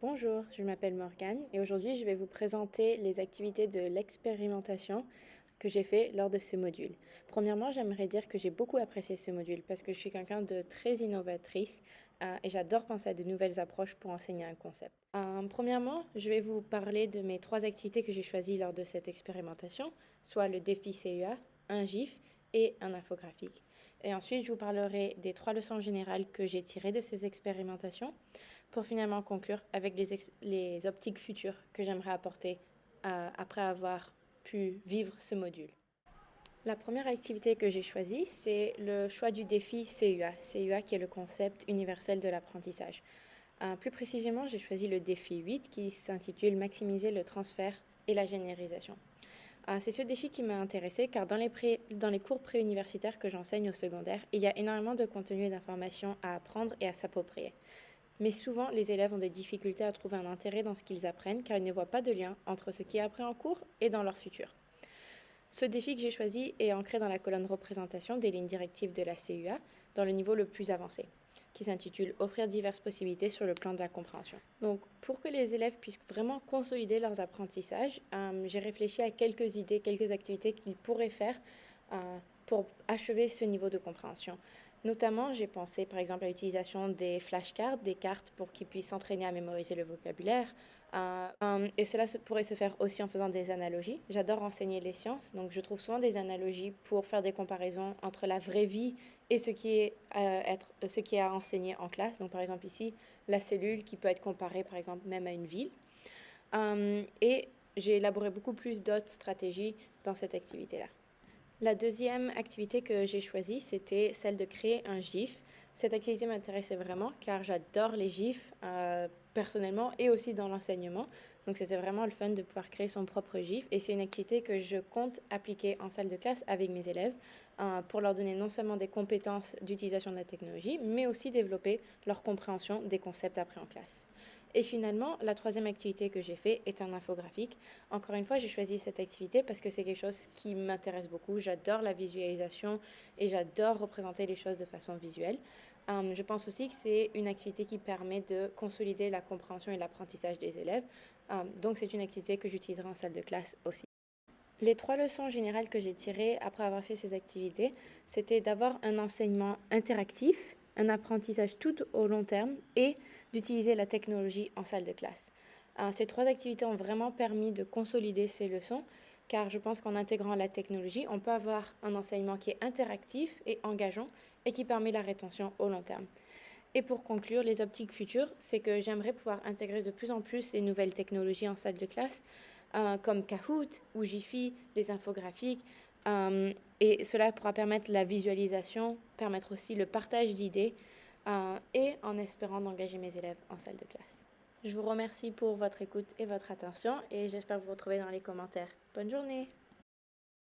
Bonjour, je m'appelle Morgane et aujourd'hui je vais vous présenter les activités de l'expérimentation que j'ai fait lors de ce module. Premièrement, j'aimerais dire que j'ai beaucoup apprécié ce module parce que je suis quelqu'un de très innovatrice et j'adore penser à de nouvelles approches pour enseigner un concept. Premièrement, je vais vous parler de mes trois activités que j'ai choisies lors de cette expérimentation, soit le défi CUA, un GIF et un infographique. Et ensuite, je vous parlerai des trois leçons générales que j'ai tirées de ces expérimentations pour finalement conclure avec les optiques futures que j'aimerais apporter après avoir pu vivre ce module. La première activité que j'ai choisie, c'est le choix du défi CUA. CUA qui est le concept universel de l'apprentissage. Plus précisément, j'ai choisi le défi 8 qui s'intitule Maximiser le transfert et la généralisation. C'est ce défi qui m'a intéressée car dans les cours préuniversitaires que j'enseigne au secondaire, il y a énormément de contenu et d'informations à apprendre et à s'approprier. Mais souvent, les élèves ont des difficultés à trouver un intérêt dans ce qu'ils apprennent car ils ne voient pas de lien entre ce qui est appris en cours et dans leur futur. Ce défi que j'ai choisi est ancré dans la colonne représentation des lignes directives de la CUA dans le niveau le plus avancé, qui s'intitule Offrir diverses possibilités sur le plan de la compréhension. Donc, pour que les élèves puissent vraiment consolider leurs apprentissages, j'ai réfléchi à quelques idées, quelques activités qu'ils pourraient faire pour achever ce niveau de compréhension. Notamment, j'ai pensé par exemple à l'utilisation des flashcards, des cartes pour qu'ils puissent s'entraîner à mémoriser le vocabulaire. Et cela pourrait se faire aussi en faisant des analogies. J'adore enseigner les sciences, donc je trouve souvent des analogies pour faire des comparaisons entre la vraie vie et ce qui est à enseigner en classe. Donc par exemple ici, la cellule qui peut être comparée par exemple même à une ville. Et j'ai élaboré beaucoup plus d'autres stratégies dans cette activité-là. La deuxième activité que j'ai choisie, c'était celle de créer un GIF. Cette activité m'intéressait vraiment car j'adore les GIFs personnellement et aussi dans l'enseignement. Donc c'était vraiment le fun de pouvoir créer son propre GIF et c'est une activité que je compte appliquer en salle de classe avec mes élèves pour leur donner non seulement des compétences d'utilisation de la technologie, mais aussi développer leur compréhension des concepts appris en classe. Et finalement, la troisième activité que j'ai fait est un infographique. Encore une fois, j'ai choisi cette activité parce que c'est quelque chose qui m'intéresse beaucoup. J'adore la visualisation et j'adore représenter les choses de façon visuelle. Je pense aussi que c'est une activité qui permet de consolider la compréhension et l'apprentissage des élèves. Donc c'est une activité que j'utiliserai en salle de classe aussi. Les trois leçons générales que j'ai tirées après avoir fait ces activités, c'était d'avoir un enseignement interactif, un apprentissage tout au long terme et d'utiliser la technologie en salle de classe. Ces trois activités ont vraiment permis de consolider ces leçons car je pense qu'en intégrant la technologie, on peut avoir un enseignement qui est interactif et engageant et qui permet la rétention au long terme. Et pour conclure, les optiques futures, c'est que j'aimerais pouvoir intégrer de plus en plus les nouvelles technologies en salle de classe, comme Kahoot ou Jiffy, les infographiques, et cela pourra permettre la visualisation, permettre aussi le partage d'idées, et en espérant d'engager mes élèves en salle de classe. Je vous remercie pour votre écoute et votre attention, et j'espère vous retrouver dans les commentaires. Bonne journée!